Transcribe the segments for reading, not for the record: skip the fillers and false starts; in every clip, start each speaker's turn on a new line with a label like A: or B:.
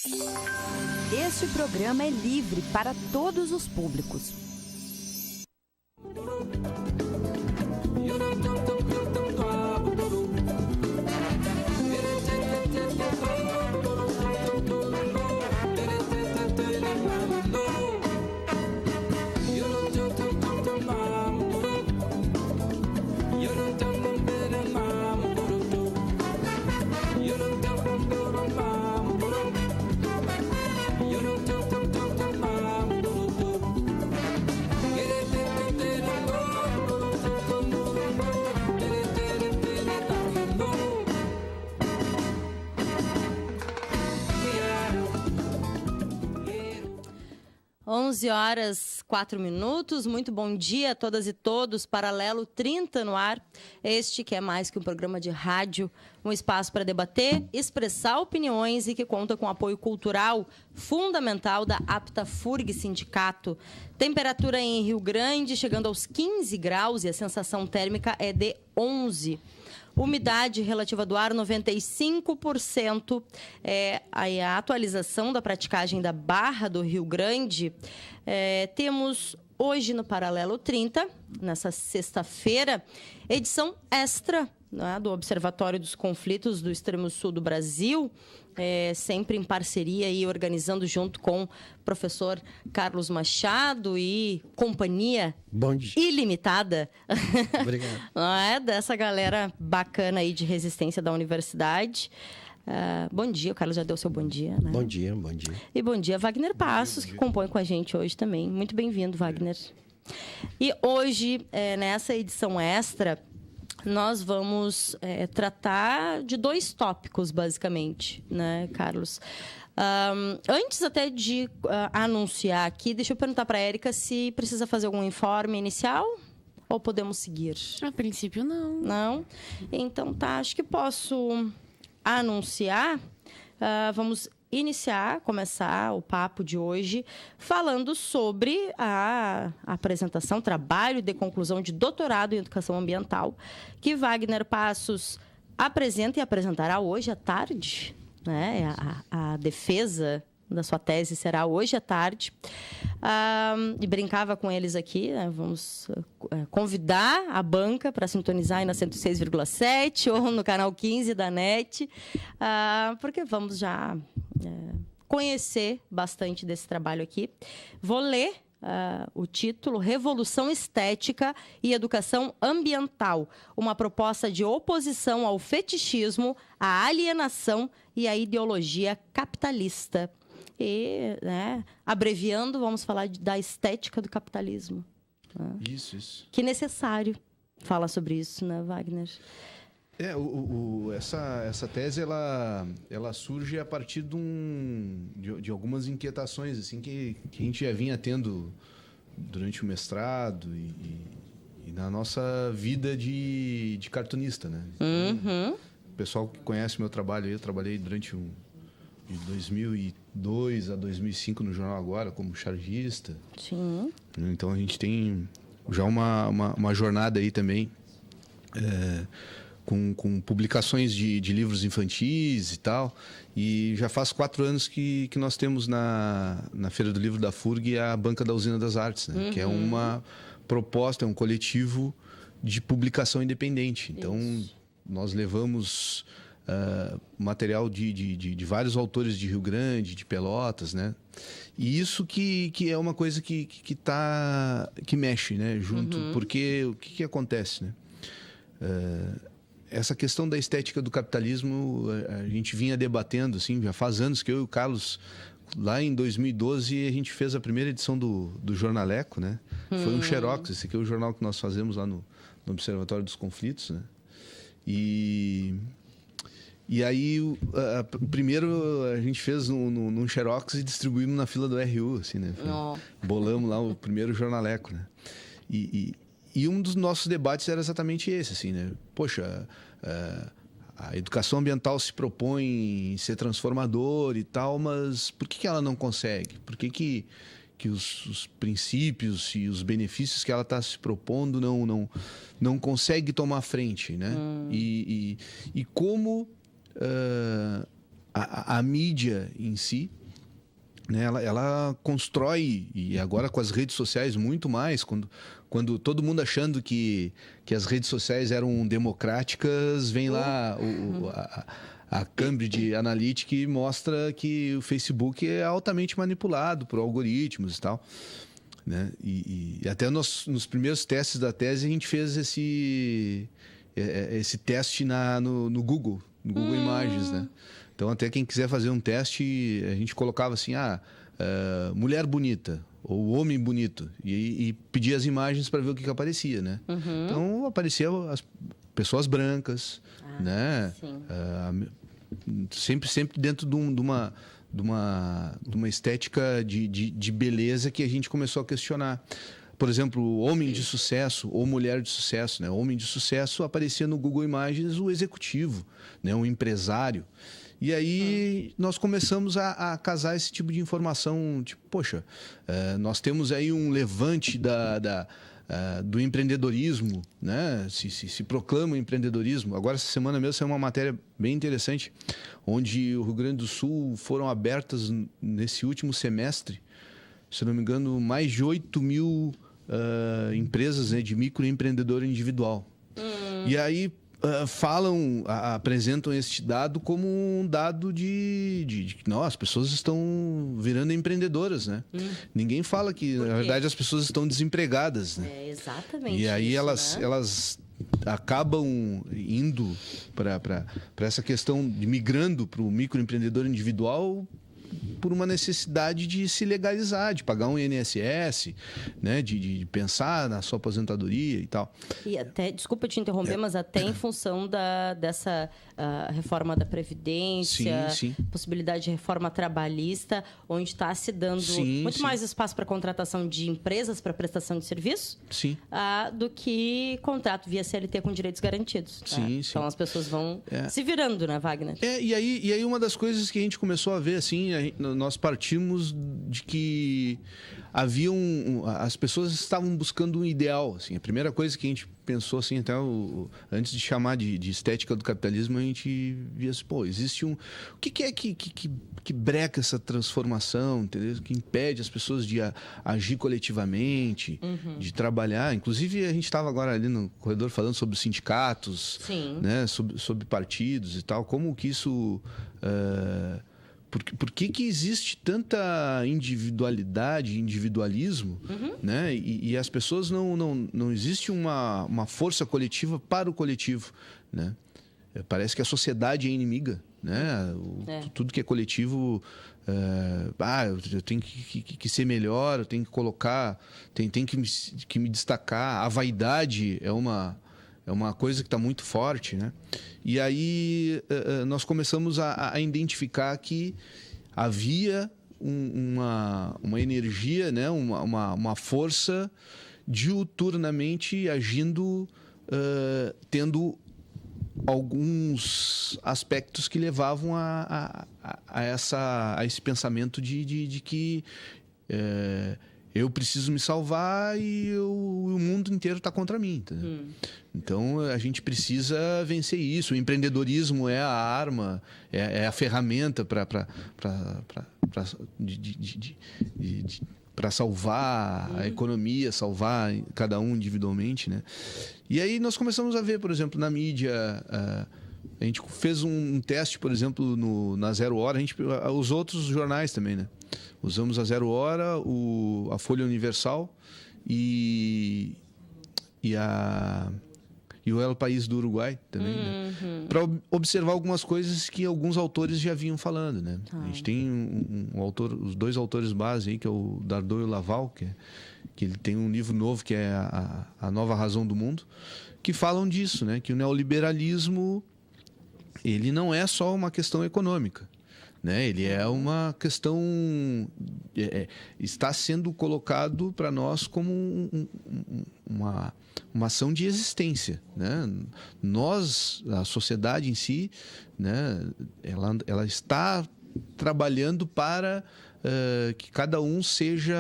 A: Este programa é livre para todos os públicos.
B: Horas 4 minutos, muito bom dia a todas e todos, Paralelo 30 no ar, este que é mais que um programa de rádio, um espaço para debater, expressar opiniões e que conta com apoio cultural fundamental da APTA-FURG Sindicato. Temperatura em Rio Grande chegando aos 15 graus e a sensação térmica é de 11. Umidade relativa do ar, 95%. A atualização da praticagem da Barra do Rio Grande. Temos hoje no Paralelo 30, nessa sexta-feira, edição extra, né, do Observatório dos Conflitos do Extremo Sul do Brasil, sempre em parceria e organizando junto com o professor Carlos Machado e companhia ilimitada.
C: Obrigado.
B: Dessa galera bacana aí de resistência da universidade. Bom dia, o Carlos já deu seu bom dia, né?
C: Bom dia, bom dia.
B: E bom dia, Wagner Passos, que compõe com a gente hoje também. Muito bem-vindo, Wagner. E hoje, nessa edição extra, nós vamos tratar de dois tópicos, basicamente, né, Carlos? Antes até de anunciar aqui, deixa eu perguntar para a Érica se precisa fazer algum informe inicial ou podemos seguir?
D: A princípio, não.
B: Não? Então, tá, acho que posso anunciar. Vamos começar o papo de hoje falando sobre a apresentação, trabalho de conclusão de doutorado em educação ambiental, que Wagner Passos apresenta e apresentará hoje à tarde, né? A defesa da sua tese será hoje à tarde. E brincava com eles aqui, né? Vamos convidar a banca para sintonizar aí na 106,7 ou no canal 15 da NET, porque vamos já conhecer bastante desse trabalho aqui. Vou ler o título: Revolução Estética e Educação Ambiental, uma proposta de oposição ao fetichismo, à alienação e à ideologia capitalista. E, né, abreviando, vamos falar da estética do capitalismo. Né?
C: Isso.
B: Que necessário falar sobre isso, né, Wagner?
C: Essa tese ela surge a partir de algumas inquietações assim, que a gente já vinha tendo durante o mestrado e na nossa vida de cartunista, né? Então, o pessoal que conhece o meu trabalho, eu trabalhei durante de 2002 a 2005 no Jornal Agora como chargista.
B: Sim.
C: Então a gente tem já uma jornada aí também com publicações de livros infantis e tal. E já faz 4 anos que nós temos na Feira do Livro da FURG a Banca da Usina das Artes, né? Que é uma proposta, é um coletivo de publicação independente. Então, nós levamos material de vários autores de Rio Grande, de Pelotas, né? E isso que é uma coisa que mexe, né? Junto, porque o que acontece, né? Essa questão da estética do capitalismo, a gente vinha debatendo, assim, já faz anos que eu e o Carlos, lá em 2012, a gente fez a primeira edição do Jornaleco, né? Foi um xerox, esse aqui é o jornal que nós fazemos lá no Observatório dos Conflitos, né? E aí, o primeiro a gente fez num xerox e distribuímos na fila do RU, assim, né? Bolamos lá o primeiro jornaleco, né? E um dos nossos debates era exatamente esse, assim, né? Poxa, a educação ambiental se propõe ser transformador e tal, mas por que ela não consegue? Por que os princípios e os benefícios que ela está se propondo não consegue tomar frente, né? E como a mídia em si, né, ela constrói, e agora com as redes sociais muito mais, quando todo mundo achando que as redes sociais eram democráticas, vem lá a Cambridge Analytica e mostra que o Facebook é altamente manipulado por algoritmos e tal. Né? E até nos primeiros testes da tese a gente fez esse teste no Google Imagens, né? Então até quem quiser fazer um teste, a gente colocava assim, mulher bonita ou homem bonito e pedia as imagens para ver o que aparecia, né? Então aparecia as pessoas brancas, né? Sempre dentro de uma estética de beleza que a gente começou a questionar. Por exemplo, homem de sucesso ou mulher de sucesso, né? Homem de sucesso aparecia no Google Imagens o executivo, né? Um empresário. E aí nós começamos a casar esse tipo de informação, tipo, poxa, nós temos aí um levante do empreendedorismo, né? Se proclama o empreendedorismo. Agora, essa semana mesmo, saiu uma matéria bem interessante, onde o Rio Grande do Sul foram abertas, nesse último semestre, se não me engano, mais de 8 mil empresas, né, de microempreendedor individual. E aí apresentam este dado como um dado de que as pessoas estão virando empreendedoras, né? Ninguém fala que, na verdade, as pessoas estão desempregadas, né?
B: É exatamente.
C: E aí
B: isso,
C: elas acabam indo para essa questão de migrando para o microempreendedor individual por uma necessidade de se legalizar, de pagar um INSS, né? de pensar na sua aposentadoria e tal.
B: E até, desculpa te interromper, mas até em função dessa reforma da Previdência,
C: sim.
B: possibilidade de reforma trabalhista, onde está se dando muito mais espaço para contratação de empresas para prestação de serviço do que contrato via CLT com direitos garantidos.
C: Sim.
B: Então as pessoas vão se virando, né, Wagner?
C: E aí uma das coisas que a gente começou a ver, assim, nós partimos de que as pessoas estavam buscando um ideal, assim. A primeira coisa que a gente pensou, assim, até antes de chamar de estética do capitalismo, a gente via assim, existe o que é que breca essa transformação, entendeu? Que impede as pessoas de agir coletivamente, de trabalhar. Inclusive, a gente estava agora ali no corredor falando sobre os sindicatos, né? Sobre partidos e tal, como que isso... Por que existe tanta individualidade, individualismo, né? E as pessoas não existe uma força coletiva para o coletivo, né? Parece que a sociedade é inimiga, né? Tudo que é coletivo, eu tenho que ser melhor, eu tenho que colocar, tem que me destacar. A vaidade é uma coisa que está muito forte, né? E aí nós começamos a identificar que havia uma energia, né? uma força diuturnamente agindo, tendo alguns aspectos que levavam a esse pensamento de que eu preciso me salvar e o mundo inteiro está contra mim. Entendeu? Então, a gente precisa vencer isso. O empreendedorismo é a arma, é a ferramenta para salvar a economia, salvar cada um individualmente, né? E aí nós começamos a ver, por exemplo, na mídia... a gente fez um teste, por exemplo, na Zero Hora, os outros jornais também, né? Usamos a Zero Hora, a Folha Universal e o El País do Uruguai também, né? Para observar algumas coisas que alguns autores já vinham falando, né? A gente tem um autor, os dois autores base aí, que é o Dardot e o Laval, que ele tem um livro novo que é a Nova Razão do Mundo, que falam disso, né? Que o neoliberalismo, ele não é só uma questão econômica, né? Ele é uma questão... está sendo colocado para nós como uma ação de existência, né? Nós, a sociedade em si, né? Ela está trabalhando para que cada um seja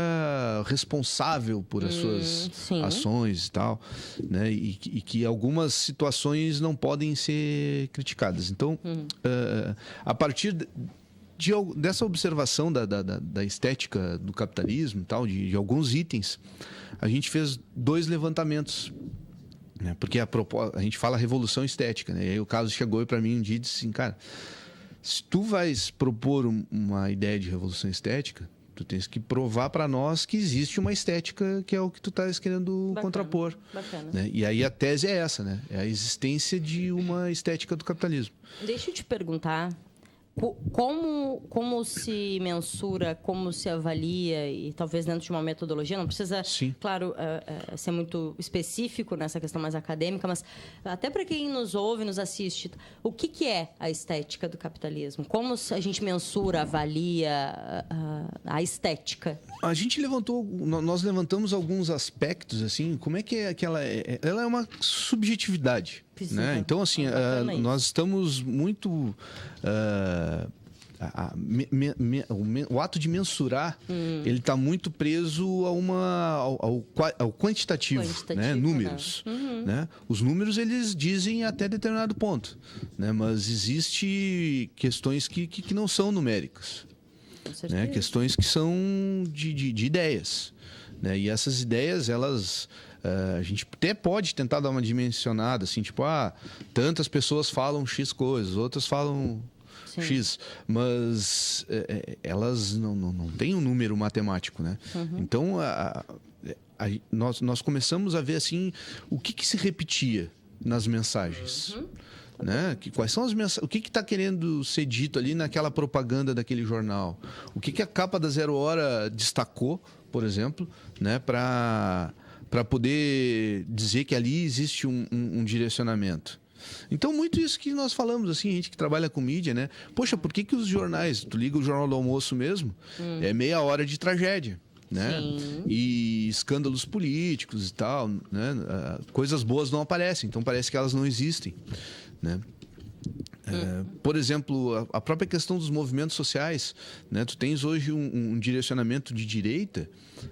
C: responsável por as suas ações e tal, né? E que algumas situações não podem ser criticadas. Então, a partir dessa observação da estética do capitalismo e tal, de alguns itens, a gente fez 2 levantamentos, né? Porque a gente fala revolução estética, né? E aí o Carlos chegou para mim um dia e disse assim, cara, se tu vais propor uma ideia de revolução estética, tu tens que provar para nós que existe uma estética que é o que tu estás querendo contrapor.
B: Bacana.
C: Né? E aí a tese é essa, né? É a existência de uma estética do capitalismo.
B: Deixa eu te perguntar, como se mensura, como se avalia, e talvez dentro de uma metodologia, não precisa, claro, ser muito específico nessa questão mais acadêmica, mas até para quem nos ouve, nos assiste, o que é a estética do capitalismo? Como a gente mensura, avalia a estética?
C: A gente nós levantamos alguns aspectos, assim, como é que ela é? Ela é uma subjetividade. Né? Então, assim, nós estamos muito... o ato de mensurar, ele está muito preso ao quantitativo, né? Números. Né? Os números, eles dizem até determinado ponto, né? Mas existem questões que não são numéricas. Né? Questões que são de ideias. Né? E essas ideias, elas... a gente até pode tentar dar uma dimensionada, assim, tipo, tantas pessoas falam X coisas, outras falam X, mas elas não têm um número matemático, né? Então, nós começamos a ver, assim, o que se repetia nas mensagens. Né? Quais são as mensagens? O que está querendo ser dito ali naquela propaganda daquele jornal? O que a capa da Zero Hora destacou, por exemplo, né? Para poder dizer que ali existe um direcionamento. Então, muito isso que nós falamos, assim, a gente que trabalha com mídia, né? Poxa, por que os jornais, tu liga o Jornal do Almoço mesmo, é meia hora de tragédia, né? E escândalos políticos e tal, né? Coisas boas não aparecem, então parece que elas não existem, né? Por exemplo, a própria questão dos movimentos sociais, né? Tu tens hoje um direcionamento de direita,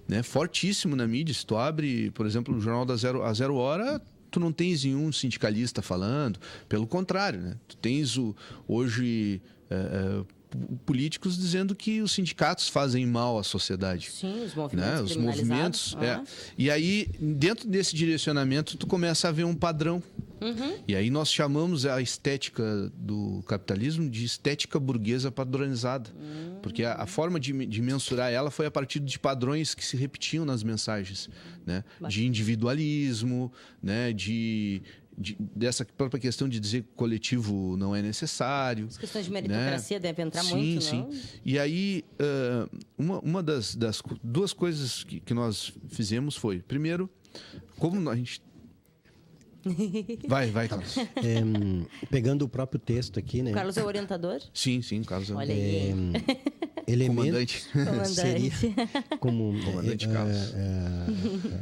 C: né? Fortíssimo na mídia. Se tu abre, por exemplo, o jornal a Zero Hora, tu não tens nenhum sindicalista falando. Pelo contrário, né? Tu tens hoje políticos dizendo que os sindicatos fazem mal à sociedade.
B: Sim, os movimentos,
C: né? Os movimentos. E aí, dentro desse direcionamento, tu começa a ver um padrão. E aí nós chamamos a estética do capitalismo de estética burguesa padronizada. Porque a forma de mensurar ela foi a partir de padrões que se repetiam nas mensagens. Né? De individualismo, né? Dessa própria questão de dizer que o coletivo não é necessário.
B: As questões de meritocracia, né? Devem entrar muito, não?
C: Sim. E aí, uma das 2 coisas que nós fizemos foi, primeiro, como a gente... Vai, Carlos.
D: Pegando o próprio texto aqui, né?
B: O Carlos é o orientador?
C: Sim, Carlos é o
B: Olha aí.
C: comandante.
D: Seria como
C: comandante Carlos.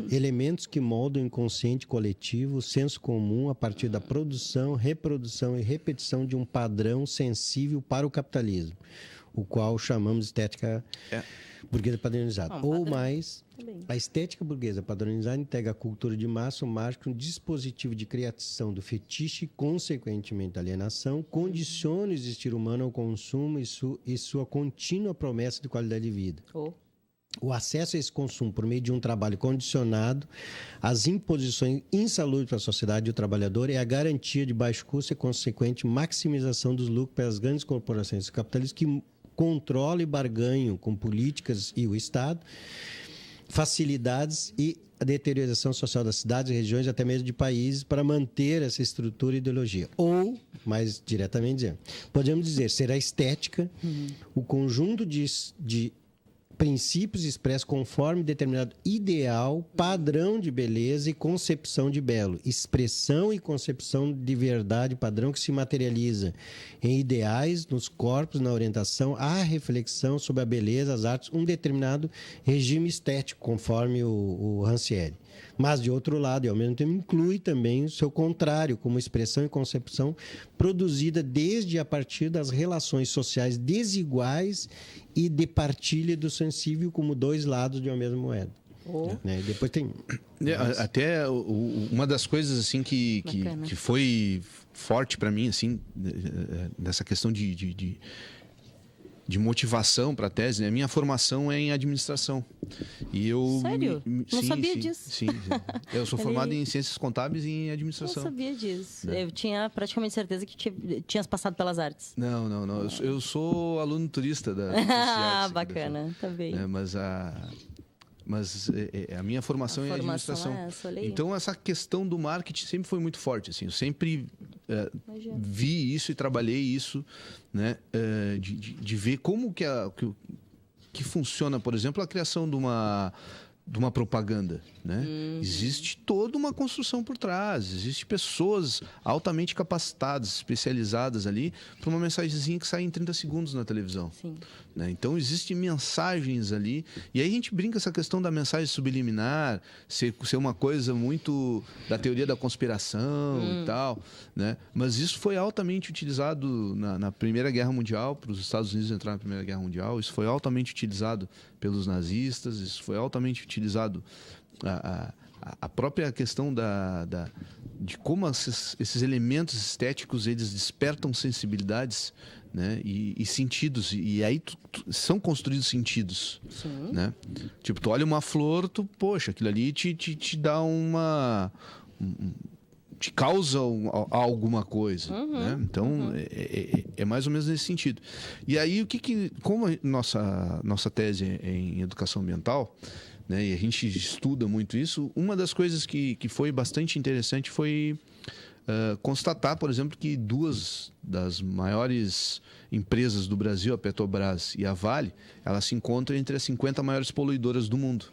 D: Elementos que moldam o inconsciente coletivo, o senso comum a partir da produção, reprodução e repetição de um padrão sensível para o capitalismo, o qual chamamos de estética burguesa padronizada. Ou mais, a estética burguesa padronizada integra a cultura de massa, o marketing, um dispositivo de criação do fetiche e, consequentemente, da alienação, condiciona o existir humano ao consumo e sua contínua promessa de qualidade de vida. O acesso a esse consumo por meio de um trabalho condicionado às imposições insalubres para a sociedade e o trabalhador é a garantia de baixo custo e consequente maximização dos lucros pelas grandes corporações capitalistas que controlam e barganham com políticas e o Estado, facilidades e a deterioração social das cidades, regiões, até mesmo de países, para manter essa estrutura e ideologia. Ou, mais diretamente dizendo, podemos dizer, ser a estética, o conjunto de princípios expressos conforme determinado ideal, padrão de beleza e concepção de belo, expressão e concepção de verdade padrão que se materializa em ideais, nos corpos, na orientação, a reflexão sobre a beleza, as artes, um determinado regime estético, conforme o Rancière. Mas, de outro lado, e ao mesmo tempo inclui também o seu contrário, como expressão e concepção produzida desde a partir das relações sociais desiguais e de partilha do sensível como dois lados de uma mesma moeda. Né? Depois tem...
C: Até uma das coisas assim que foi forte para mim, assim, nessa questão de motivação para a tese, né? Minha formação é em administração. E eu
B: Sério? Não sabia disso.
C: Sim. Eu sou formado em ciências contábeis e em administração.
B: Não sabia disso. Eu tinha praticamente certeza que tinhas passado pelas artes.
C: Não. Eu sou aluno turista da artes.
B: Bacana, tá bem.
C: Mas a minha formação é em administração. Então, essa questão do marketing sempre foi muito forte. Assim, eu sempre vi isso e trabalhei isso, né? De ver como que funciona, por exemplo, a criação de uma propaganda, né? Existe toda uma construção por trás, existe pessoas altamente capacitadas, especializadas ali para uma mensagenzinha que sai em 30 segundos na televisão.
B: Sim.
C: Né? Então existem mensagens ali, e aí a gente brinca essa questão da mensagem subliminar ser uma coisa muito da teoria da conspiração e tal, né? Mas isso foi altamente utilizado na Primeira Guerra Mundial, para os Estados Unidos entrar na Primeira Guerra Mundial, isso foi altamente utilizado pelos nazistas, isso foi altamente utilizado a própria questão de como esses elementos estéticos eles despertam sensibilidades, né? E sentidos, e aí são construídos sentidos.
B: Sim.
C: Né? Tipo, tu olha uma flor, poxa, aquilo ali te dá te causa alguma coisa, né? Então é mais ou menos nesse sentido. E aí como a nossa tese é em educação ambiental, né, e a gente estuda muito isso, uma das coisas que foi bastante interessante foi constatar, por exemplo, que duas das maiores empresas do Brasil, a Petrobras e a Vale, elas se encontram entre as 50 maiores poluidoras do mundo.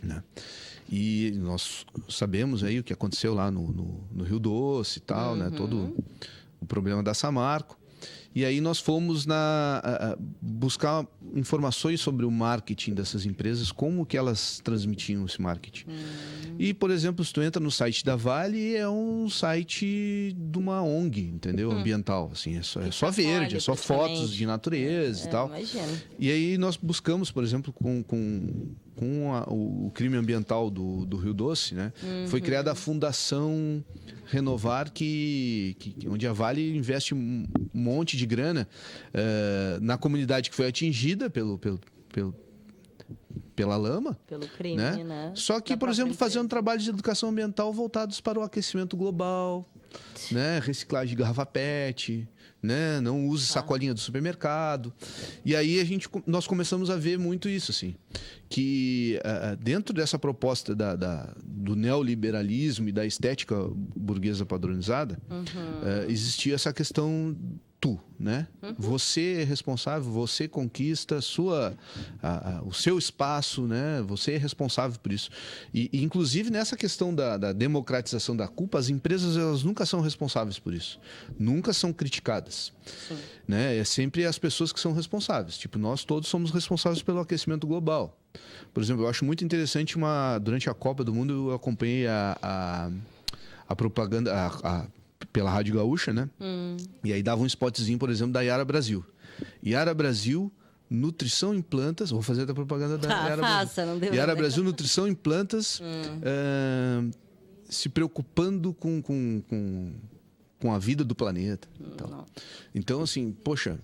C: Né? E nós sabemos aí o que aconteceu lá no Rio Doce e tal, né? Todo o problema da Samarco. E aí nós fomos buscar informações sobre o marketing dessas empresas, como que elas transmitiam esse marketing. E, por exemplo, se tu entra no site da Vale, é um site de uma ONG, entendeu? Ambiental, assim, é só verde, é só fotos de natureza e tal.
B: Imagino.
C: E aí nós buscamos, por exemplo, com o crime ambiental do Rio Doce, né? Foi criada a Fundação Renovar, onde a Vale investe um monte de grana na comunidade que foi atingida pela lama.
B: Pelo crime, né?
C: Só que, por exemplo, fazendo trabalhos de educação ambiental voltados para o aquecimento global, né? Reciclagem de garrafa PET, né? Não use sacolinha do supermercado. E aí nós começamos a ver muito isso, assim, que dentro dessa proposta do neoliberalismo e da estética burguesa padronizada, existia essa questão né? Você é responsável, você conquista o seu espaço, né? Você é responsável por isso. E inclusive nessa questão da democratização da culpa, as empresas elas nunca são responsáveis por isso, nunca são criticadas. Né? É sempre as pessoas que são responsáveis. Tipo, nós todos somos responsáveis pelo aquecimento global. Por exemplo, eu acho muito interessante durante a Copa do Mundo eu acompanhei a propaganda pela Rádio Gaúcha, né? E aí dava um spotzinho, por exemplo, da Yara Brasil. Yara Brasil, nutrição em plantas. Vou fazer a propaganda da Yara Brasil.
B: Não deu
C: Yara Brasil, nutrição em plantas, se preocupando com a vida do planeta. Então, assim, poxa,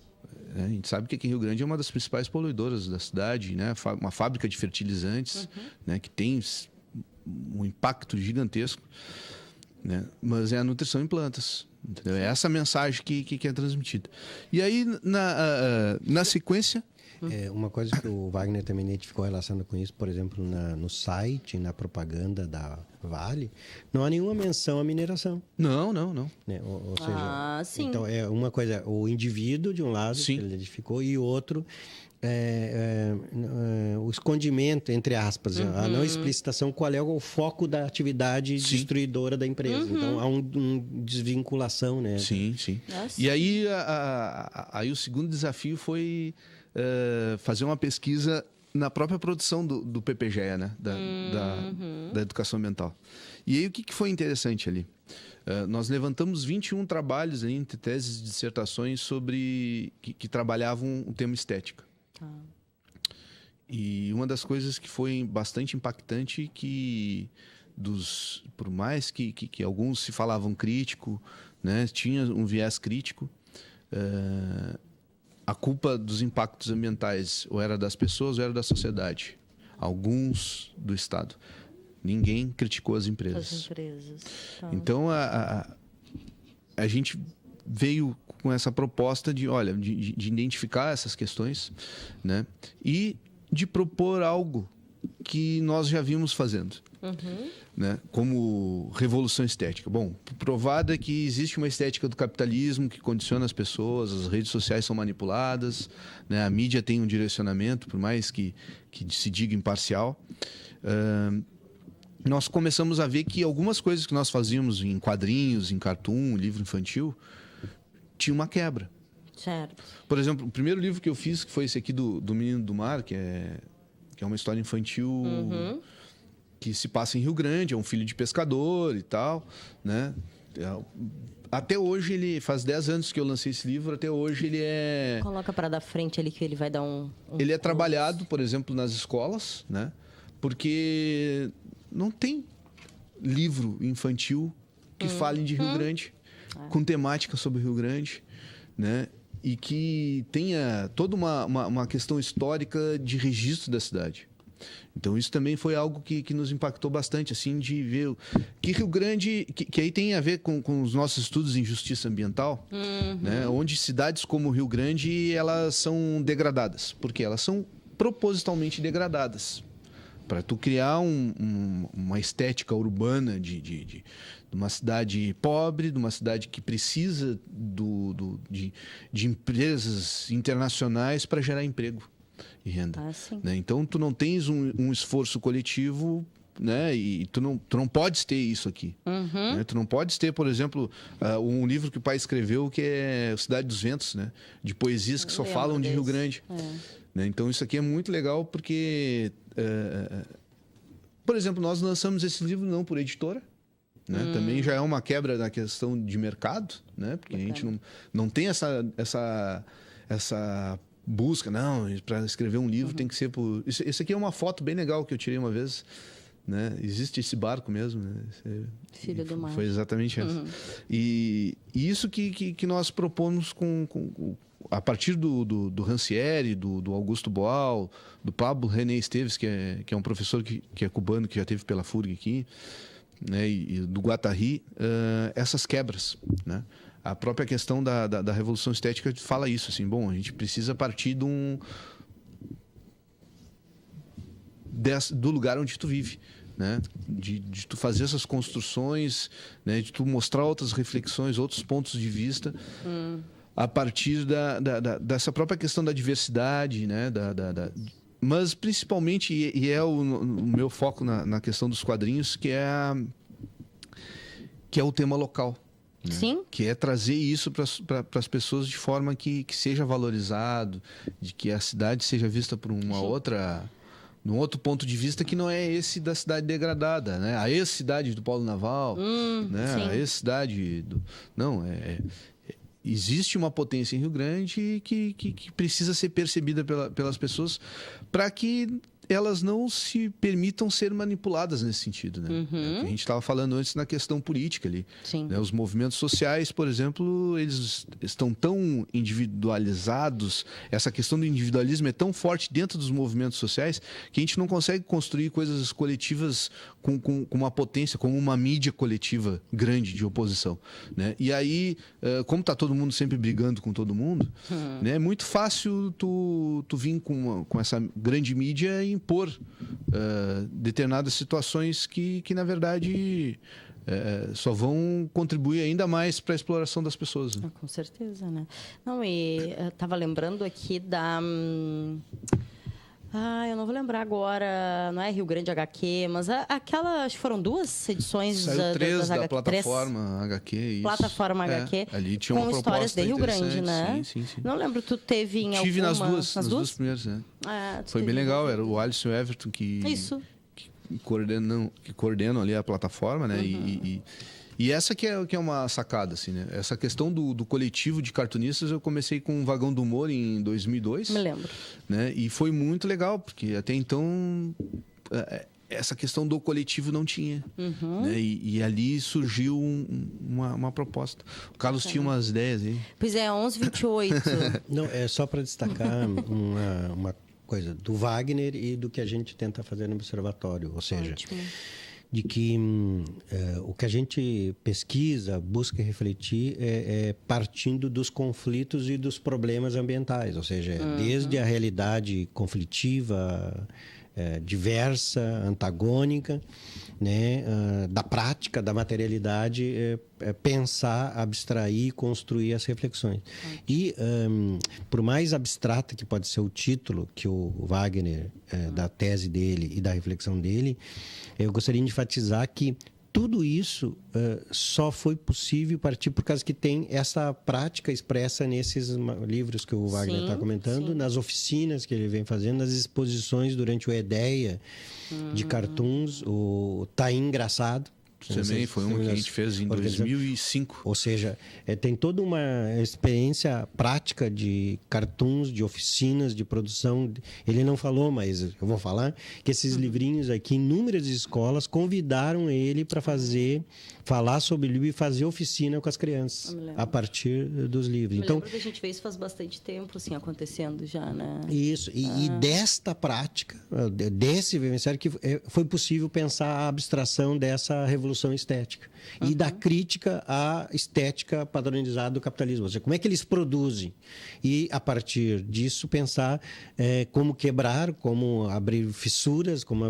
C: a gente sabe que aqui em Rio Grande é uma das principais poluidoras da cidade, né? Uma fábrica de fertilizantes, né? Que tem um impacto gigantesco. Né? Mas é a nutrição em plantas, entendeu? É essa mensagem que é transmitida. E aí, na sequência...
D: Uma coisa que o Wagner também identificou relacionada com isso, por exemplo, no site, na propaganda da Vale, não há nenhuma menção à mineração.
C: Não.
D: Né? Ou seja,
B: sim.
D: Então, é uma coisa, o indivíduo, de um lado,
C: sim,
D: que ele identificou, e outro... o escondimento, entre aspas, a não explicitação, qual é o foco da atividade destruidora da empresa. Então, há uma desvinculação, né?
C: Sim. E aí, aí o segundo desafio foi fazer uma pesquisa na própria produção do PPGEA, né? Da educação ambiental. E aí, o que foi interessante ali? Nós levantamos 21 trabalhos ali, entre teses e dissertações que trabalhavam o tema estética. E uma das coisas que foi bastante impactante por mais que alguns se falavam crítico, né? Tinha um viés crítico, a culpa dos impactos ambientais ou era das pessoas ou era da sociedade. Alguns do Estado. Ninguém criticou as empresas. Então, a gente veio com essa proposta de identificar essas questões, né? E de propor algo que nós já vimos fazendo. Né? Como revolução estética. Bom, provado é que existe uma estética do capitalismo que condiciona as pessoas, as redes sociais são manipuladas, né? A mídia tem um direcionamento, por mais que se diga imparcial. Nós começamos a ver que algumas coisas que nós fazíamos em quadrinhos, em cartoon, livro infantil, tinha uma quebra.
B: Certo.
C: Por exemplo, o primeiro livro que eu fiz, que foi esse aqui do Menino do Mar, que é uma história infantil que se passa em Rio Grande, é um filho de pescador e tal, né? Até hoje, ele faz 10 anos que eu lancei esse livro, até hoje ele é...
B: Coloca para dar frente ali que ele vai dar
C: ele é trabalhado, por exemplo, nas escolas, né? Porque não tem livro infantil que fale de Rio Grande, com temática sobre Rio Grande, né? E que tenha toda uma questão histórica de registro da cidade. Então, isso também foi algo que nos impactou bastante, assim, de ver que Rio Grande, que aí tem a ver com os nossos estudos em justiça ambiental, né? Onde cidades como Rio Grande, elas são degradadas, porque elas são propositalmente degradadas. Para tu criar uma estética urbana de uma cidade pobre, de uma cidade que precisa de empresas internacionais para gerar emprego e renda. Né? Então, tu não tens um esforço coletivo, né? E tu não podes ter isso aqui. Né? Tu não podes ter, por exemplo, um livro que o pai escreveu que é Cidade dos Ventos, né? De poesias que só falam de Rio Grande. Né? Então, isso aqui é muito legal porque... por exemplo, nós lançamos esse livro não por editora, né? Também já é uma quebra na questão de mercado, né? Porque a gente não tem essa busca, não, para escrever um livro tem que ser por... Isso aqui é uma foto bem legal que eu tirei uma vez, né? Existe esse barco mesmo, né?
B: Filho do Mar.
C: Foi exatamente essa. E isso que nós propomos a partir do Rancière, do Augusto Boal, do Pablo René Esteves, que é um professor que é cubano, que já teve pela FURG aqui, né? E do Guattari, essas quebras, né? A própria questão da revolução estética fala isso, assim, bom, a gente precisa partir do lugar onde tu vive, né? De tu fazer essas construções, né? De tu mostrar outras reflexões, outros pontos de vista, a partir dessa própria questão da diversidade, né? Mas principalmente, e é o meu foco na questão dos quadrinhos, que é o tema local. Né?
B: Sim.
C: Que é trazer isso para as pessoas de forma que seja valorizado, de que a cidade seja vista por num outro ponto de vista que não é esse da cidade degradada, né? A ex-cidade do Polo Naval, né? A ex-cidade do... Não, existe uma potência em Rio Grande que precisa ser percebida pelas pessoas para que elas não se permitam ser manipuladas nesse sentido, né? A gente estava falando antes na questão política ali. Né? Os movimentos sociais, por exemplo, eles estão tão individualizados, essa questão do individualismo é tão forte dentro dos movimentos sociais que a gente não consegue construir coisas coletivas com uma potência, como uma mídia coletiva grande de oposição, né? E aí, como está todo mundo sempre brigando com todo mundo, né? É muito fácil tu vir com essa grande mídia e impor determinadas situações que na verdade só vão contribuir ainda mais para a exploração das pessoas, né?
B: Com certeza, né? Não, e eu estava lembrando aqui Eu não vou lembrar agora, não é Rio Grande HQ, mas aquela, acho que foram 2 edições
C: Saiu 3 da
B: HQ,
C: plataforma HQ, isso.
B: Plataforma HQ,
C: ali tinha uma
B: com histórias
C: proposta
B: de Rio Grande, né?
C: Sim.
B: Não lembro, tu teve em
C: Tive
B: alguma...
C: nas duas primeiras, né? Foi bem
B: teve...
C: legal, era o Alisson e o Everton que coordenam ali a plataforma, né? E essa que é uma sacada, assim, né? Essa questão do coletivo de cartunistas, eu comecei com o Vagão do Humor em 2002.
B: Me lembro.
C: Né? E foi muito legal, porque até então essa questão do coletivo não tinha. Né? E ali surgiu uma proposta. O Carlos tinha umas ideias aí.
B: Pois é, 1128.
D: Não, é só para destacar uma coisa do Wagner e do que a gente tenta fazer no observatório. Ou seja...
B: Ótimo.
D: De que o que a gente pesquisa, busca refletir, é partindo dos conflitos e dos problemas ambientais. Ou seja, desde a realidade conflitiva, diversa, antagônica, né, da prática, da materialidade, pensar, abstrair, construir as reflexões. E, por mais abstrata que pode ser o título que o Wagner, da tese dele e da reflexão dele, eu gostaria de enfatizar que tudo isso só foi possível partir por causa que tem essa prática expressa nesses livros que o Wagner está comentando, nas oficinas que ele vem fazendo, nas exposições durante o EDEA de cartoons, o Tá Engraçado.
C: Também foi uma que a gente fez em 2005.
D: Ou seja, tem toda uma experiência prática de cartoons, de oficinas, de produção. Ele não falou, mas eu vou falar, que esses livrinhos aqui, inúmeras escolas convidaram ele para falar sobre o livro e fazer oficina com as crianças, a partir dos livros.
B: Então, lembro que a gente vê isso faz bastante tempo, assim, acontecendo já, né?
D: Isso, e desta prática, desse vivenciário, que foi possível pensar a abstração dessa revolução estética e da crítica à estética padronizada do capitalismo. Ou seja, como é que eles produzem? E, a partir disso, pensar como quebrar, como abrir fissuras, como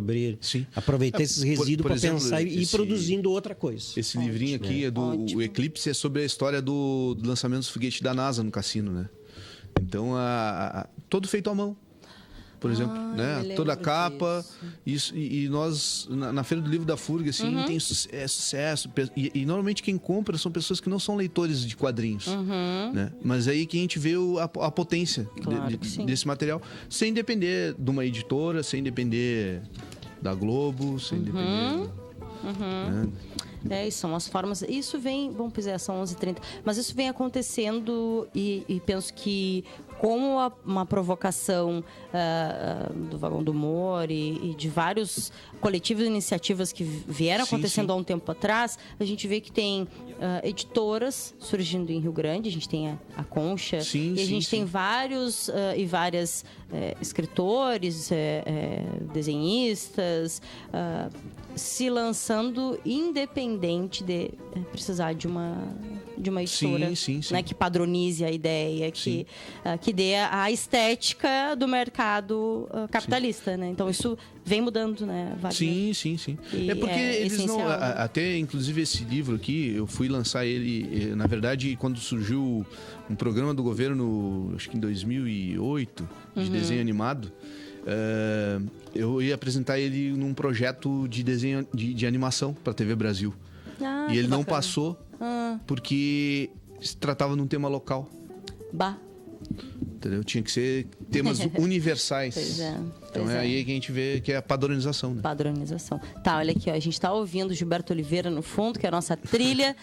D: aproveitar esses resíduos para pensar e ir produzindo outra coisa.
C: Esse livrinho aqui o Eclipse é sobre a história do lançamento dos foguetes da NASA no cassino, né? Então, todo feito à mão. Por exemplo, né? Toda a capa, isso, e nós, na Feira do Livro da FURG, assim, tem sucesso. E normalmente quem compra são pessoas que não são leitores de quadrinhos. Né? Mas aí que a gente vê a potência desse material, sem depender de uma editora, sem depender da Globo, sem depender... Né?
B: São as formas. Isso vem, bom, pois são 11h30, mas isso vem acontecendo e penso que como uma provocação do Vagão do Humor e de vários coletivos e iniciativas que vieram acontecendo há um tempo atrás, a gente vê que tem editoras surgindo em Rio Grande, a gente tem a Concha, e a gente tem vários e várias escritores, desenhistas, se lançando independente de precisar de uma editora, né, que padronize a ideia, que dê a estética do mercado capitalista, né? Então isso vem mudando, né, Wagner?
C: Sim. É porque eles
B: essencial,
C: não...
B: né?
C: Até, inclusive, esse livro aqui, eu fui lançar ele, na verdade, quando surgiu um programa do governo, acho que em 2008, de desenho animado, eu ia apresentar ele num projeto de desenho de animação para a TV Brasil. E ele não passou porque se tratava de um tema local. Entendeu? Tinha que ser temas universais. Então é aí que a gente vê que é a padronização, né?
B: Padronização. Tá, olha aqui, ó, a gente tá ouvindo Gilberto Oliveira no fundo, que é a nossa trilha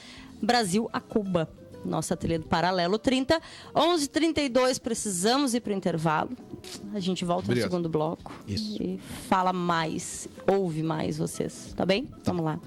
B: Brasil a Cuba. Nossa trilha do Paralelo 30. 11h32, precisamos ir para o intervalo. A gente volta no segundo bloco.
D: Isso.
B: E fala mais, ouve mais vocês. Tá bem? Vamos lá.